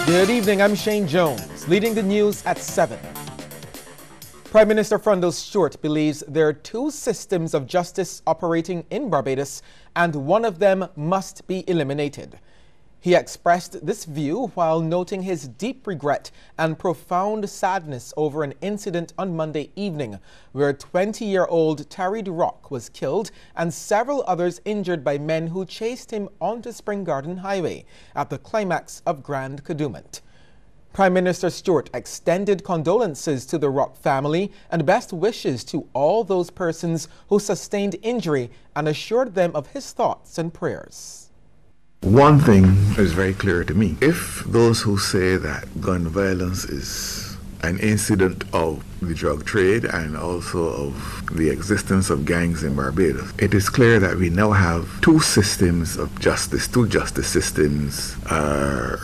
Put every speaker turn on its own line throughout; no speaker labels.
Good evening, I'm Shane Jones, leading the news at 7. Prime Minister Frondell Stewart believes there are two systems of justice operating in Barbados and one of them must be eliminated. He expressed this view while noting his deep regret and profound sadness over an incident on Monday evening where 20-year-old Tariq Rock was killed and several others injured by men who chased him onto Spring Garden Highway at the climax of Grand Kadooment. Prime Minister Stewart extended condolences to the Rock family and best wishes to all those persons who sustained injury and assured them of his thoughts and prayers.
One thing is very clear to me. If those who say that gun violence is an incident of the drug trade and also of the existence of gangs in Barbados, it is clear that we now have two systems of justice, two justice systems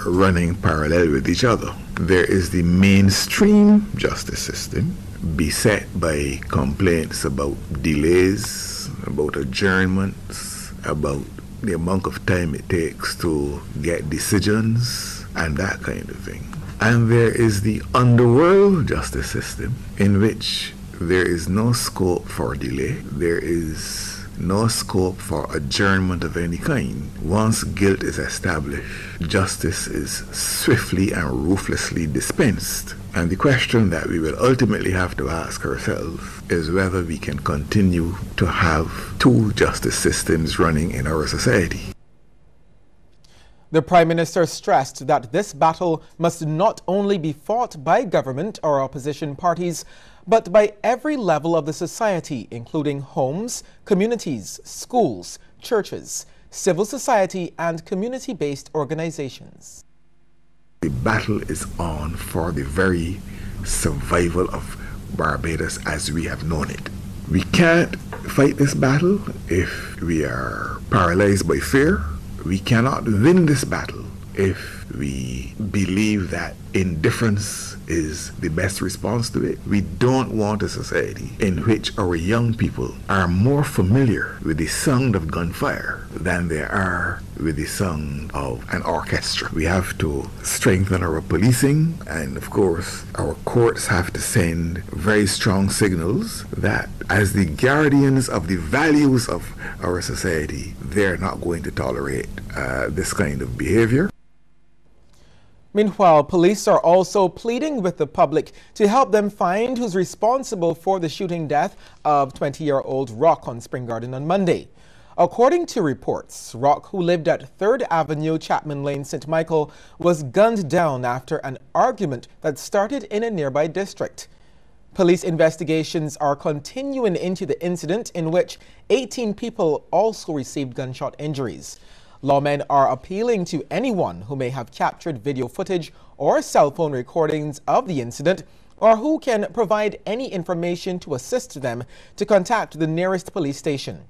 running parallel with each other. There is the mainstream justice system beset by complaints about delays, about adjournments, about the amount of time it takes to get decisions and that kind of thing. And there is the underworld justice system in which there is no scope for delay, there is no scope for adjournment of any kind. Once guilt is established, justice is swiftly and ruthlessly dispensed. And the question that we will ultimately have to ask ourselves is whether we can continue to have two justice systems running in our society.
The Prime Minister stressed that this battle must not only be fought by government or opposition parties, but by every level of the society, including homes, communities, schools, churches, civil society, and community-based organizations.
The battle is on for the very survival of Barbados as we have known it. We can't fight this battle if we are paralyzed by fear. We cannot win this battle if we believe that indifference is the best response to it. We don't want a society in which our young people are more familiar with the sound of gunfire than they are with the sound of an orchestra. We have to strengthen our policing, and of course our courts have to send very strong signals that as the guardians of the values of our society, they're not going to tolerate this kind of behavior.
Meanwhile, police are also pleading with the public to help them find who's responsible for the shooting death of 20-year-old Rock on Spring Garden on Monday. According to reports, Rock, who lived at 3rd Avenue, Chapman Lane, St. Michael, was gunned down after an argument that started in a nearby district. Police investigations are continuing into the incident in which 18 people also received gunshot injuries. Lawmen are appealing to anyone who may have captured video footage or cell phone recordings of the incident or who can provide any information to assist them to contact the nearest police station.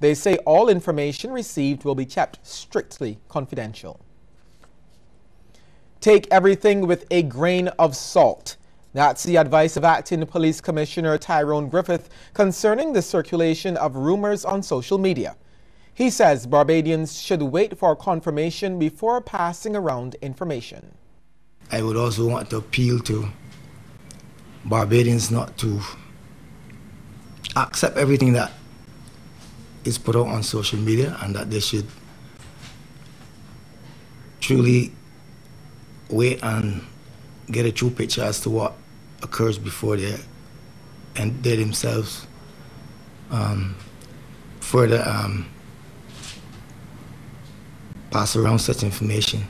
They say all information received will be kept strictly confidential. Take everything with a grain of salt. That's the advice of Acting Police Commissioner Tyrone Griffith concerning the circulation of rumors on social media. He says Barbadians should wait for confirmation before passing around information.
I would also want to appeal to Barbadians not to accept everything that is put out on social media, and that they should truly wait and get a true picture as to what occurs before they themselves further pass around such information.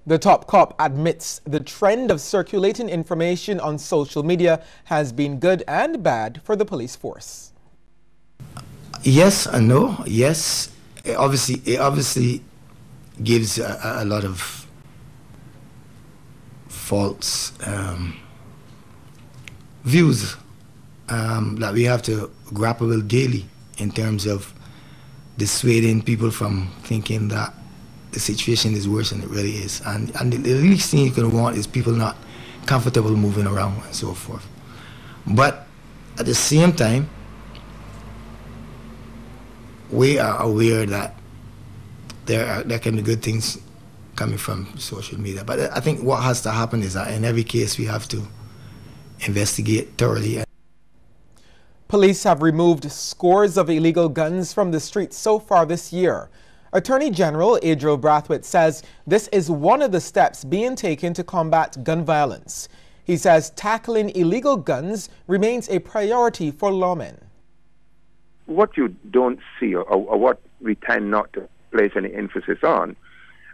The top cop admits the trend of circulating information on social media has been good and bad for the police force.
Yes and no. Yes, it obviously gives a lot of false views that we have to grapple with daily in terms of dissuading people from thinking that the situation is worse than it really is. And the least thing you can want is people not comfortable moving around and so forth. But at the same time, we are aware that there can be good things coming from social media. But I think what has to happen is that in every case we have to investigate thoroughly.
Police have removed scores of illegal guns from the streets so far this year. Attorney General Adriel Brathwaite says this is one of the steps being taken to combat gun violence. He says tackling illegal guns remains a priority for lawmen.
What you don't see, or what we tend not to place any emphasis on,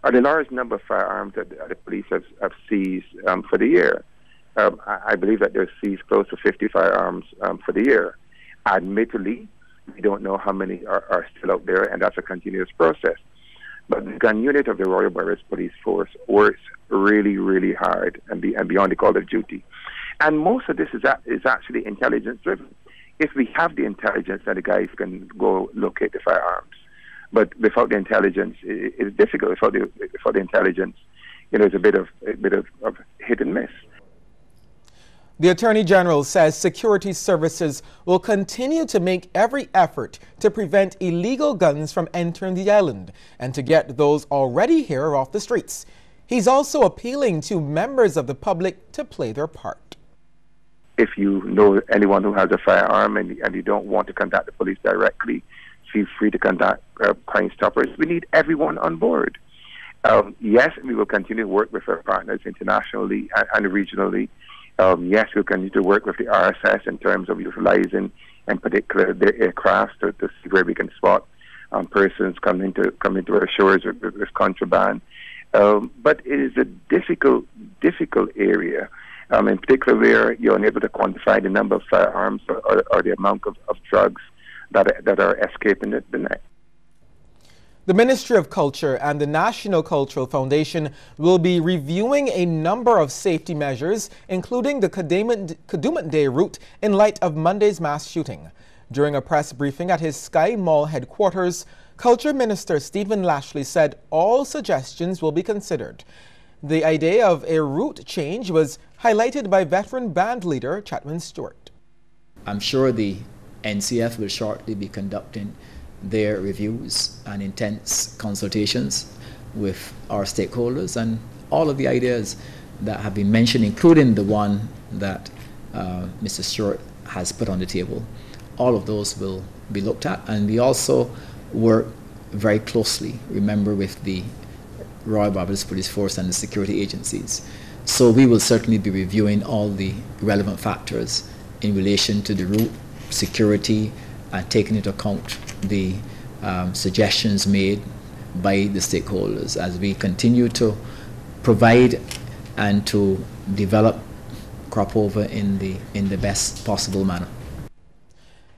are the large number of firearms that the police have seized for the year. I believe that they've seized close to 50 firearms for the year. Admittedly, we don't know how many are still out there, and that's a continuous process. But the gun unit of the Royal Barbados Police Force works really, really hard and beyond the call of duty. And most of this is actually intelligence-driven. If we have the intelligence, then the guys can go locate the firearms. But without the intelligence, it's difficult. Without the intelligence, it's a bit of hit and miss.
The Attorney General says security services will continue to make every effort to prevent illegal guns from entering the island and to get those already here off the streets. He's also appealing to members of the public to play their part.
If you know anyone who has a firearm and you don't want to contact the police directly, feel free to contact Crime Stoppers. We need everyone on board. Yes, we will continue to work with our partners internationally and regionally. Yes, we'll continue to work with the RSS in terms of utilizing, in particular, their aircraft to see where we can spot persons coming to our shores with contraband. But it is a difficult area, in particular where you're unable to quantify the number of firearms or the amount of drugs that are escaping the net.
The Ministry of Culture and the National Cultural Foundation will be reviewing a number of safety measures, including the Kadooment Day route in light of Monday's mass shooting. During a press briefing at his Sky Mall headquarters, Culture Minister Stephen Lashley said all suggestions will be considered. The idea of a route change was highlighted by veteran band leader Chatwin Stewart.
I'm sure the NCF will shortly be conducting their reviews and intense consultations with our stakeholders, and all of the ideas that have been mentioned, including the one that Mr. Stewart has put on the table, all of those will be looked at. And we also work very closely, remember, with the Royal Barbados Police Force and the security agencies. So we will certainly be reviewing all the relevant factors in relation to the route, security, and taking into account the suggestions made by the stakeholders as we continue to provide and to develop crop over in the best possible manner.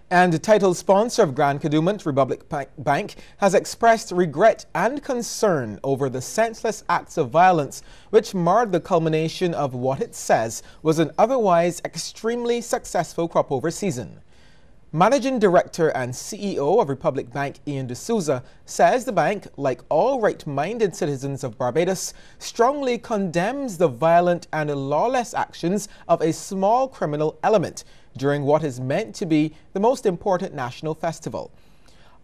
And the title sponsor of Grand Kadooment, Republic Bank, has expressed regret and concern over the senseless acts of violence which marred the culmination of what it says was an otherwise extremely successful crop over season. Managing Director and CEO of Republic Bank, Ian D'Souza, says the bank, like all right-minded citizens of Barbados, strongly condemns the violent and lawless actions of a small criminal element during what is meant to be the most important national festival.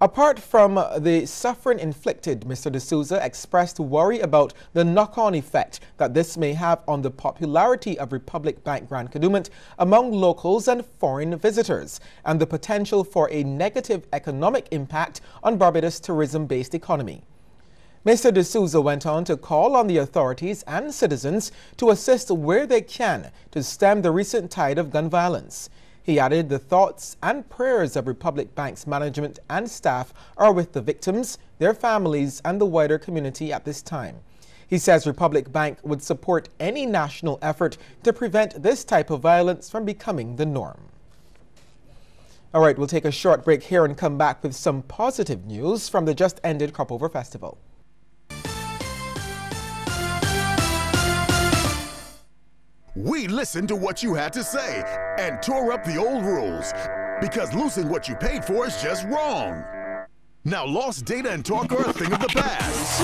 Apart from the suffering inflicted, Mr. D'Souza expressed worry about the knock-on effect that this may have on the popularity of Republic Bank Grand Kadooment among locals and foreign visitors, and the potential for a negative economic impact on Barbados' tourism-based economy. Mr. D'Souza went on to call on the authorities and citizens to assist where they can to stem the recent tide of gun violence. He added the thoughts and prayers of Republic Bank's management and staff are with the victims, their families, and the wider community at this time. He says Republic Bank would support any national effort to prevent this type of violence from becoming the norm. All right, we'll take a short break here and come back with some positive news from the just-ended Crop Over Festival.
We listened to what you had to say and tore up the old rules because losing what you paid for is just wrong. Now lost data and talk are a thing of the past.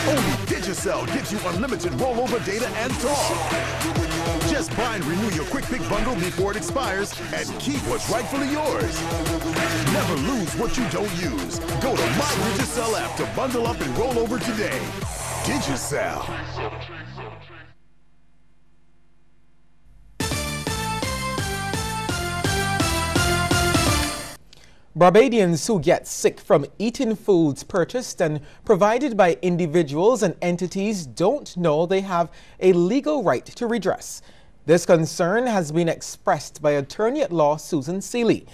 Only Digicel gives you unlimited rollover data and talk. Just buy and renew your Quick Pick bundle before it expires and keep what's rightfully yours. Never lose what you don't use. Go to My Digicel app to bundle up and roll over today. Digicel.
Barbadians who get sick from eating foods purchased and provided by individuals and entities don't know they have a legal right to redress. This concern has been expressed by attorney-at-law Susan Seeley,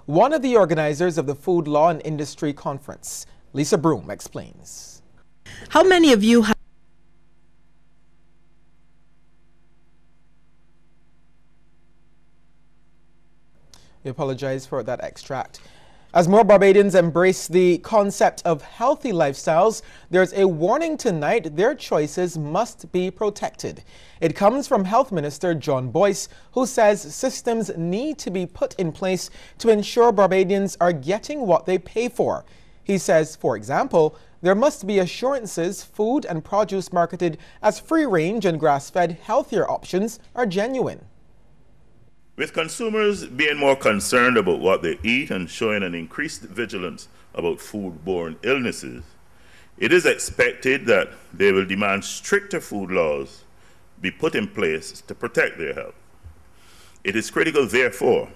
one of the organizers of the Food Law and Industry Conference. Lisa Broom explains.
How many of you have
We apologize for that extract. As more Barbadians embrace the concept of healthy lifestyles, there's a warning tonight: their choices must be protected. It comes from Health Minister John Boyce, who says systems need to be put in place to ensure Barbadians are getting what they pay for. He says, for example, there must be assurances food and produce marketed as free-range and grass-fed healthier options are genuine.
With consumers being more concerned about what they eat and showing an increased vigilance about food-borne illnesses, it is expected that they will demand stricter food laws be put in place to protect their health. It is critical, therefore,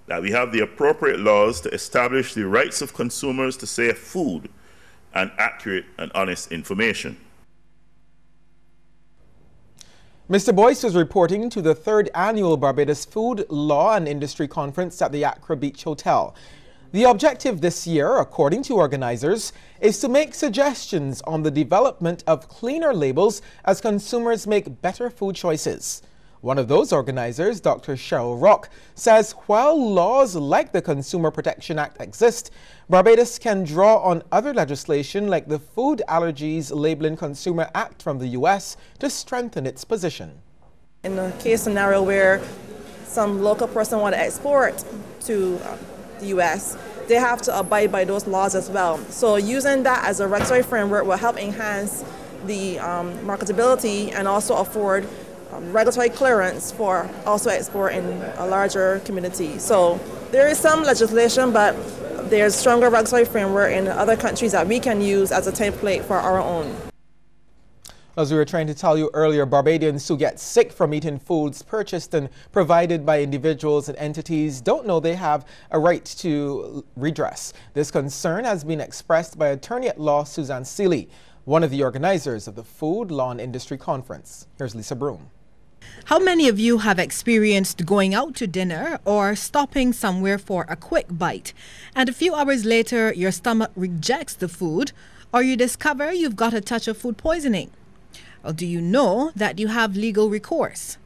that we have the appropriate laws to establish the rights of consumers to safe food and accurate and honest information.
Mr. Boyce was reporting to the 3rd Annual Barbados Food, Law and Industry Conference at the Accra Beach Hotel. The objective this year, according to organizers, is to make suggestions on the development of cleaner labels as consumers make better food choices. One of those organizers, Dr. Cheryl Rock, says while laws like the Consumer Protection Act exist, Barbados can draw on other legislation like the Food Allergies Labeling Consumer Act from the U.S. to strengthen its position.
In a case scenario where some local person want to export to the U.S., they have to abide by those laws as well. So using that as a regulatory framework will help enhance the marketability and also afford regulatory clearance for also export in a larger community. So there is some legislation, but there's stronger regulatory framework in other countries that we can use as a template for our own.
As we were trying to tell you earlier, Barbadians who get sick from eating foods purchased and provided by individuals and entities don't know they have a right to redress. This concern has been expressed by attorney-at-law Susan Seeley, one of the organizers of the Food, Law and Industry Conference. Here's Lisa Broom.
How many of you have experienced going out to dinner or stopping somewhere for a quick bite, and a few hours later your stomach rejects the food, or you discover you've got a touch of food poisoning? Or do you know that you have legal recourse?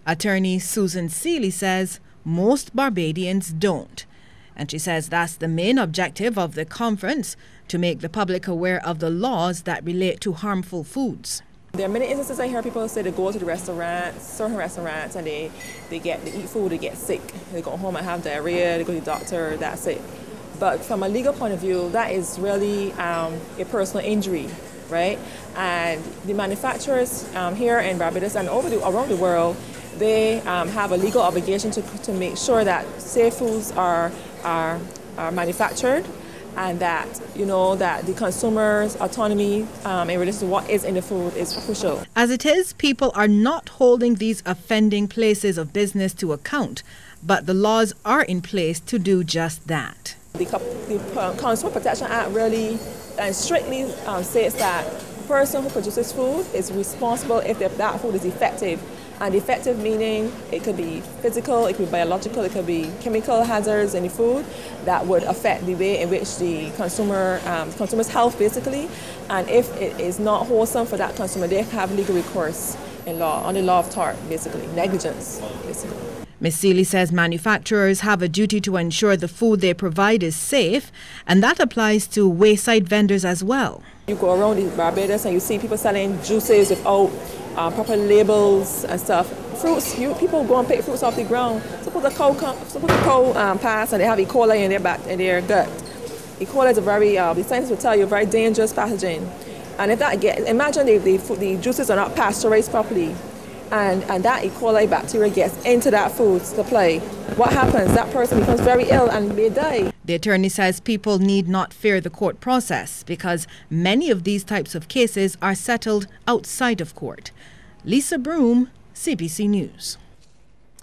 Attorney Susan Seeley says most Barbadians don't. And she says that's the main objective of the conference, to make the public aware of the laws that relate to harmful foods.
There are many instances I hear people say they go to the restaurants, certain restaurants, and they eat food, they get sick. They go home and have diarrhea, they go to the doctor, that's it. But from a legal point of view, that is really a personal injury, right? And the manufacturers here in Barbados and around the world, they have a legal obligation to make sure that safe foods are manufactured, and that, you know, that the consumer's autonomy in relation to what is in the food is crucial. As it is, people are not holding these offending places of business to account, but the laws are in place to do just that. The Consumer Protection Act really and strictly states that the person who produces food is responsible if that food is effective. And effective meaning it could be physical, it could be biological, it could be chemical hazards in the food that would affect the way in which the consumer's health basically. And if it is not wholesome for that consumer, they have legal recourse in law, on the law of tort basically, negligence basically.
Ms. Seeley says manufacturers have a duty to ensure the food they provide is safe, and that applies to wayside vendors as well.
You go around the Barbados and you see people selling juices without proper labels and stuff. Fruits, people go and pick fruits off the ground. Suppose a cow pass and they have E. coli in their gut. E. coli is a very, the scientists will tell you, a very dangerous pathogen. And if that imagine the juices are not pasteurized properly, and that E. coli bacteria gets into that food supply. What happens? That person becomes very ill and may die.
The attorney says people need not fear the court process because many of these types of cases are settled outside of court. Lisa Broom, Cbc News.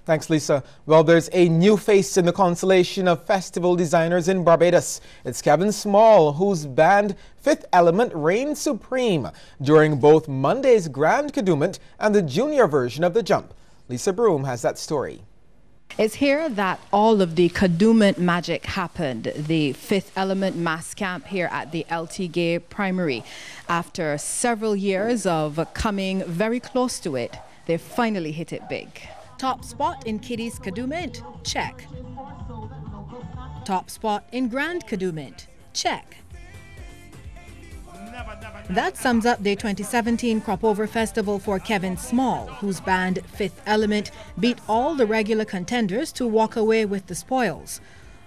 Thanks, Lisa. Well, there's a new face in the constellation of festival designers in Barbados. It's Kevin Small, whose band Fifth Element reigned supreme during both Monday's Grand Kadooment and the junior version of the Jump. Lisa Broom has that story.
It's here that all of the Kadooment magic happened. The Fifth Element mass camp here at the LT Gay Primary. After several years of coming very close to it, they finally hit it big.
Top spot in Kiddies Kadooment? Check. Top spot in Grand Kadooment? Check. That sums up the 2017 Crop Over Festival for Kevin Small, whose band Fifth Element beat all the regular contenders to walk away with the spoils.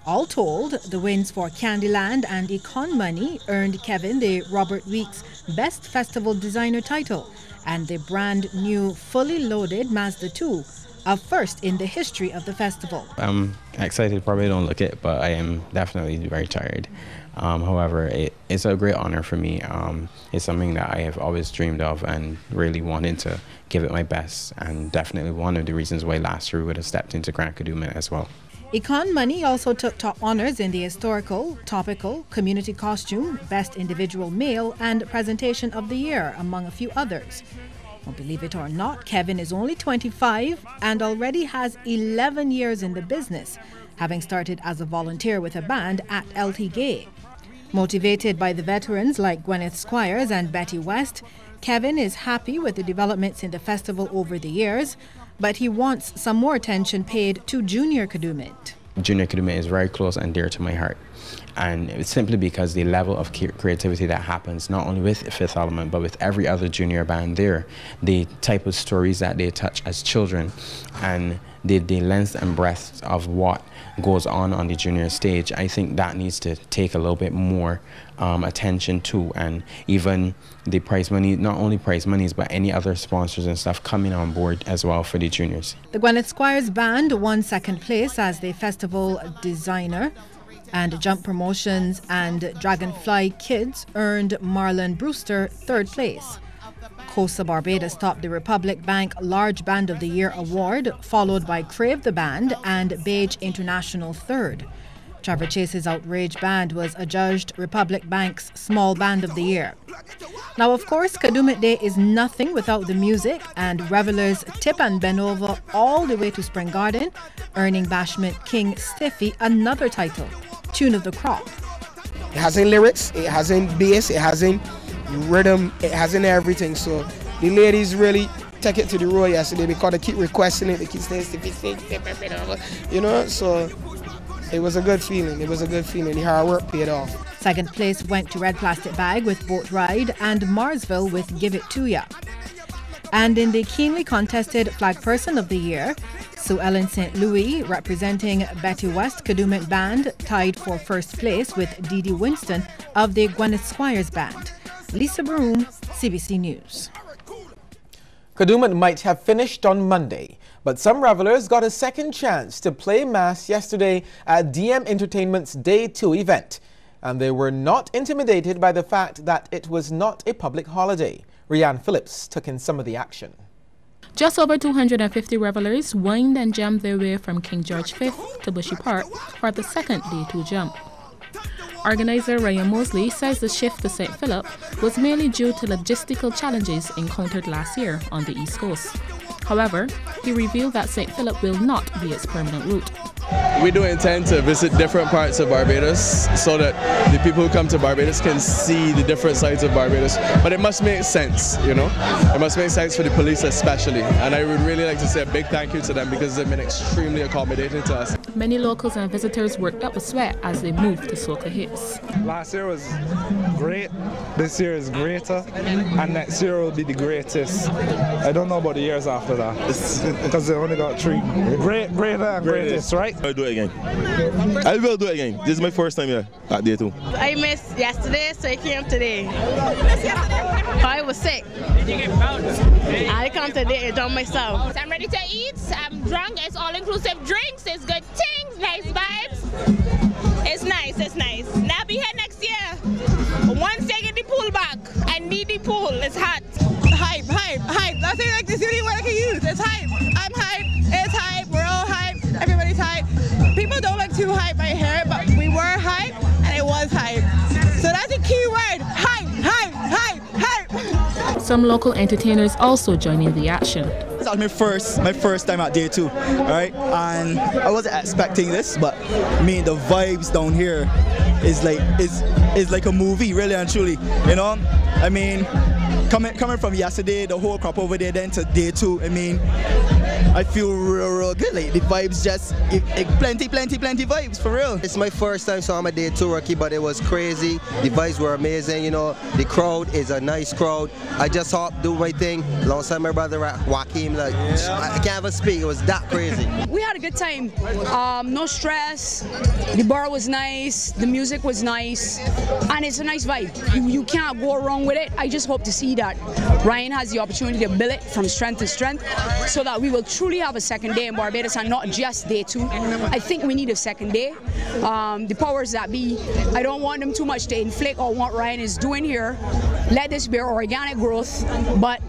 All told, the wins for Candyland and Econ Money earned Kevin the Robert Weeks Best Festival Designer title and the brand new fully loaded Mazda 2, a first in the history of the festival.
I'm excited, probably don't look it, but I am definitely very tired. However, it's a great honor for me. It's something that I have always dreamed of and really wanted to give it my best, and definitely one of the reasons why last year we would have stepped into Grand Kadooment as well.
Econ Money also took top honors in the historical, topical, community costume, best individual male, and presentation of the year, among a few others. Well, believe it or not, Kevin is only 25 and already has 11 years in the business, having started as a volunteer with a band at LT Gay. Motivated by the veterans like Gwyneth Squires and Betty West, Kevin is happy with the developments in the festival over the years, but he wants some more attention paid to Junior Kadooment.
Junior Kadooment is very close and dear to my heart. And it's simply because the level of creativity that happens, not only with Fifth Element, but with every other junior band there, the type of stories that they touch as children, and the length and breadth of what goes on the junior stage, I think that needs to take a little bit more attention too. And even the prize money, not only prize monies, but any other sponsors and stuff coming on board as well for the juniors.
The Gwyneth Squires band won second place as the festival designer, and Jump Promotions and Dragonfly Kids earned Marlon Brewster third place. Costa Barbados topped the Republic Bank Large Band of the Year award, followed by Crave the Band and Beige International third. Trevor Chase's Outrage Band was adjudged Republic Bank's Small Band of the Year. Now, of course, Kadooment Day is nothing without the music, and revelers tip and bend over all the way to Spring Garden, earning Bashment King Stiffy another title, Tune of the Crop.
It hasn't lyrics, it hasn't bass, it hasn't rhythm, it hasn't everything. So the ladies really take it to the road yesterday because they keep requesting it, they keep saying Stiffy, you know, so it was a good feeling. It was a good feeling. The hard work paid off.
Second place went to Red Plastic Bag with Boat Ride and Marsville with Give It To Ya. And in the keenly contested Flag Person of the Year, Sue Ellen St. Louis, representing Betty West Kadooment Band, tied for first place with Dee Dee Winston of the Gwyneth Squires Band. Lisa Broom, Cbc News.
Kadooment might have finished on Monday, but some revelers got a second chance to play mass yesterday at DM Entertainment's Day 2 event. And they were not intimidated by the fact that it was not a public holiday. Rianne Phillips took in some of the action.
Just over 250 revelers wined and jammed their way from King George V to Bushy Park for the second Day 2 jump. Organizer Ryan Mosley says the shift to St. Philip was mainly due to logistical challenges encountered last year on the East Coast. However, he revealed that St. Philip will not be its permanent route.
We do intend to visit different parts of Barbados so that the people who come to Barbados can see the different sides of Barbados. But it must make sense, you know? It must make sense for the police especially. And I would really like to say a big thank you to them because they've been extremely accommodating to us.
Many locals and visitors worked up a sweat as they moved to Soca Hits.
Last year was great, this year is greater, and next year will be the greatest. I don't know about the years after that, because they only got 3. Greater and greatest, right?
I'll do it again. I will do it again. This is my first time here at Day 2.
I missed yesterday, so I came today. I was sick.
Did you get bounced?
I come today and done myself.
I'm ready to eat. I'm drunk. It's all-inclusive drinks. It's good things, nice vibes.
It's nice, it's nice. Now be here next year. Once they get the pool back, I need the pool. It's hot.
Hype, hype, hype. That's it, like, this is the only word I can use. It's hype. I'm hype. It's hype. We're all hype. Everybody's hype. People don't like to hype my hair, but we were hype and it was hype. So that's a key word. Hype, hype, hype, hype.
Some local entertainers also join in the action.
This was my first time at day 2, right? And I wasn't expecting this, but I mean the vibes down here is like a movie, really and truly. You know, I mean, coming from yesterday, the whole crop over there, then to day 2. I mean, I feel real good. Like the vibes just plenty vibes for real.
It's my first time, so I'm a day 2 rookie, but it was crazy. The vibes were amazing. You know, the crowd is a nice crowd. I just hopped, do my thing alongside my brother Joaquin. Like I can't even speak. It was that crazy.
We had a good time. No stress. The bar was nice. The music was nice, and it's a nice vibe. You can't go wrong with it. I just hope to see that Ryan has the opportunity to build it from strength to strength, so that we will truly have a second day in Barbados and not just day 2. I think we need a second day. The powers that be, I don't want them too much to inflict on what Ryan is doing here. Let this be organic growth, but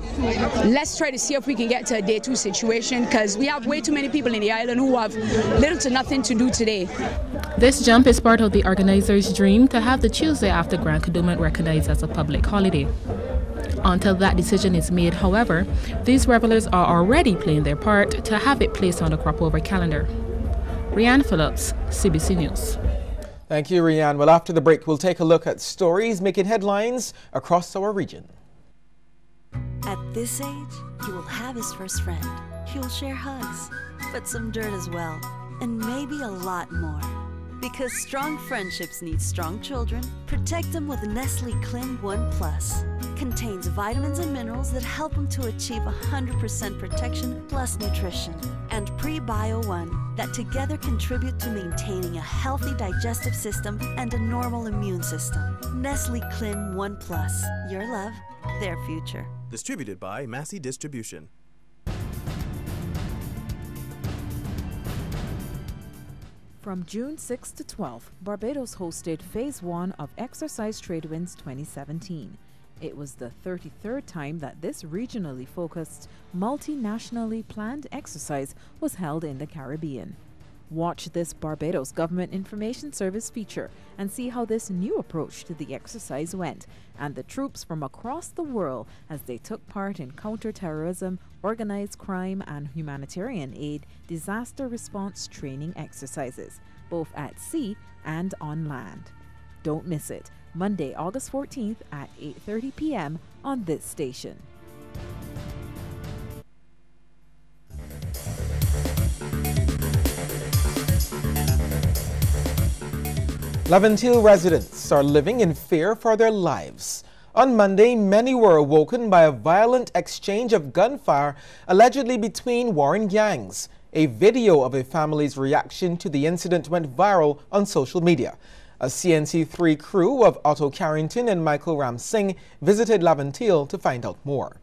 let's try to see if we can get to a day 2 situation, because we have way too many people in the island who have little to nothing to do today.
This jump is part of the organizers' dream to have the Tuesday after Grand Kadooment recognized as a public holiday. Until that decision is made, however, these revelers are already playing their part to have it placed on the crop-over calendar. Rianne Phillips, CBC News.
Thank you, Rianne. Well, after the break, we'll take a look at stories making headlines across our region.
At this age, he will have his first friend. He will share hugs, but some dirt as well, and maybe a lot more. Because strong friendships need strong children, protect them with Nestle Clim 1 Plus. Contains vitamins and minerals that help them to achieve 100% protection plus nutrition. And Pre-Bio 1 that together contribute to maintaining a healthy digestive system and a normal immune system. Nestle Clim 1 Plus. Your love, their future.
Distributed by Massey Distribution.
From June 6 to 12, Barbados hosted Phase 1 of Exercise Tradewinds 2017. It was the 33rd time that this regionally focused, multinationally planned exercise was held in the Caribbean. Watch this Barbados Government Information Service feature and see how this new approach to the exercise went, and the troops from across the world as they took part in counter-terrorism, organized crime and humanitarian aid disaster response training exercises, both at sea and on land. Don't miss it, Monday, August 14th at 8:30 p.m. on this station.
Laventille residents are living in fear for their lives. On Monday, many were awoken by a violent exchange of gunfire allegedly between warring gangs. A video of a family's reaction to the incident went viral on social media. A CNC3 crew of Otto Carrington and Michael Ram Singh visited Laventille to find out more.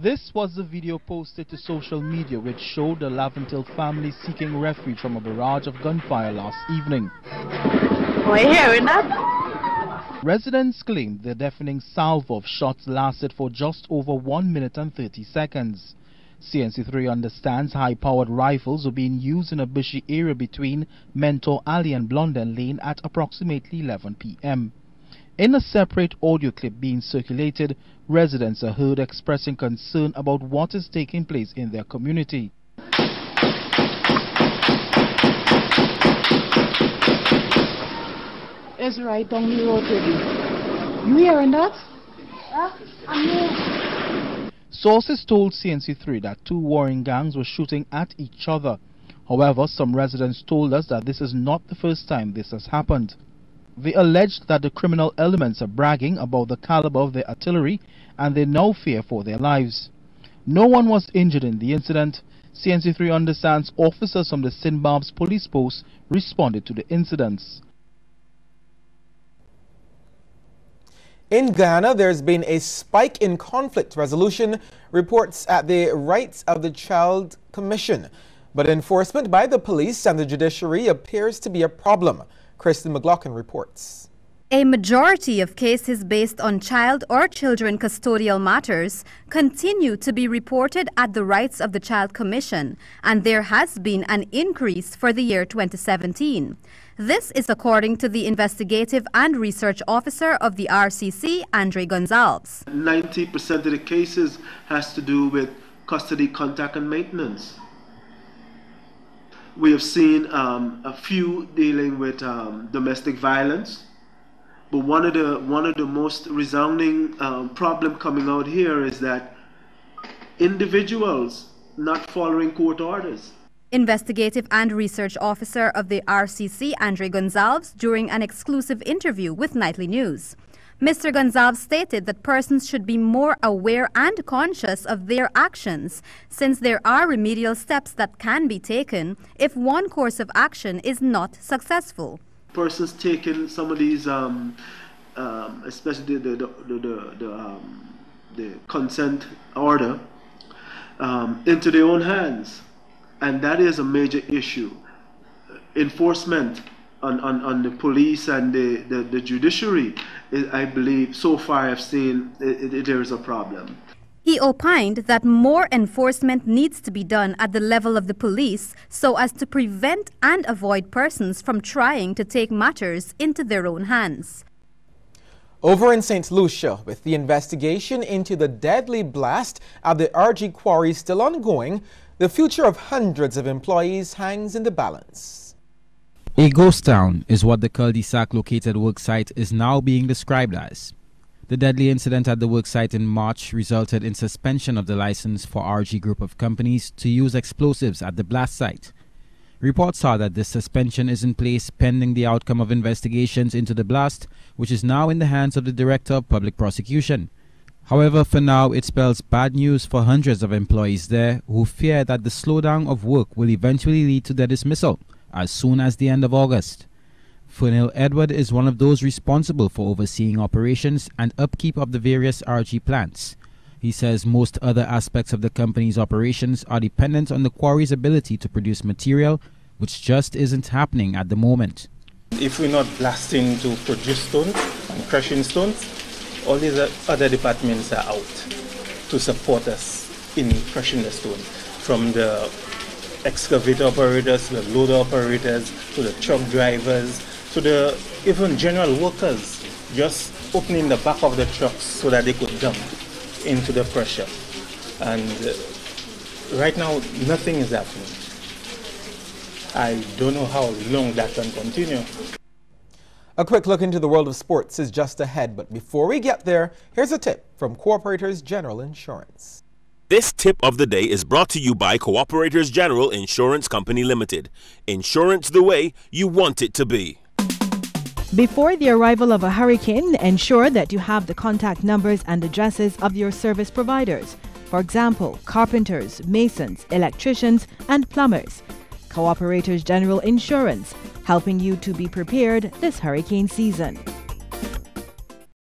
This was the video posted to social media which showed the Laventille family seeking refuge from a barrage of gunfire last evening.
Are you hearing that?
Residents claimed the deafening salvo of shots lasted for just over 1 minute and 30 seconds. CNC3 understands high-powered rifles were being used in a bushy area between Mentor Alley and Blondin Lane at approximately 11 p.m. In a separate audio clip being circulated, residents are heard expressing concern about what is taking place in their community.
It's right down the road to you. You hearing that? I'm here.
Sources told CNC3 that two warring gangs were shooting at each other. However, some residents told us that this is not the first time this has happened. They alleged that the criminal elements are bragging about the caliber of their artillery and they now fear for their lives. No one was injured in the incident. CNC3 understands officers from the Sinbab's police post responded to the incidents.
In Ghana, there's been a spike in conflict resolution reports at the Rights of the Child Commission. But enforcement by the police and the judiciary appears to be a problem. Kristen McLaughlin reports.
A majority of cases based on child or children custodial matters continue to be reported at the Rights of the Child Commission, and there has been an increase for the year 2017. This is according to the Investigative and Research Officer of the RCC, Andre Gonzalez.
90% of the cases has to do with custody, contact, and maintenance. We have seen a few dealing with domestic violence. But one of the most resounding problem coming out here is that individuals not following court orders.
Investigative and Research Officer of the RCC, Andre Gonzalez, during an exclusive interview with Nightly News. Mr. Gonzalez stated that persons should be more aware and conscious of their actions, since there are remedial steps that can be taken if one course of action is not successful.
Persons taking some of these, especially the consent order, into their own hands, and that is a major issue. Enforcement on the police and the judiciary, I believe, so far I've seen there is a problem.
He opined that more enforcement needs to be done at the level of the police so as to prevent and avoid persons from trying to take matters into their own hands.
Over in St. Lucia, with the investigation into the deadly blast at the RG quarry still ongoing, the future of hundreds of employees hangs in the balance.
A ghost town is what the cul-de-sac located worksite is now being described as. The deadly incident at the worksite in March resulted in suspension of the license for RG Group of companies to use explosives at the blast site. Reports are that this suspension is in place pending the outcome of investigations into the blast, which is now in the hands of the Director of Public Prosecution. However, for now, it spells bad news for hundreds of employees there who fear that the slowdown of work will eventually lead to their dismissal as soon as the end of August. Fernil Edward is one of those responsible for overseeing operations and upkeep of the various RG plants. He says most other aspects of the company's operations are dependent on the quarry's ability to produce material, which just isn't happening at the moment.
If we're not blasting to produce stones and crushing stones, all these other departments are out to support us in crushing the stone. From the excavator operators, to the loader operators, to the truck drivers, to the even general workers, just opening the back of the trucks so that they could dump into the crusher. And right now, nothing is happening. I don't know how long that can continue.
A quick look into the world of sports is just ahead, but before we get there, here's a tip from Cooperators General Insurance.
This tip of the day is brought to you by Cooperators General Insurance Company Limited. Insurance the way you want it to be.
Before the arrival of a hurricane, ensure that you have the contact numbers and addresses of your service providers. For example, carpenters, masons, electricians, and plumbers. Cooperators General Insurance, helping you to be prepared this hurricane season.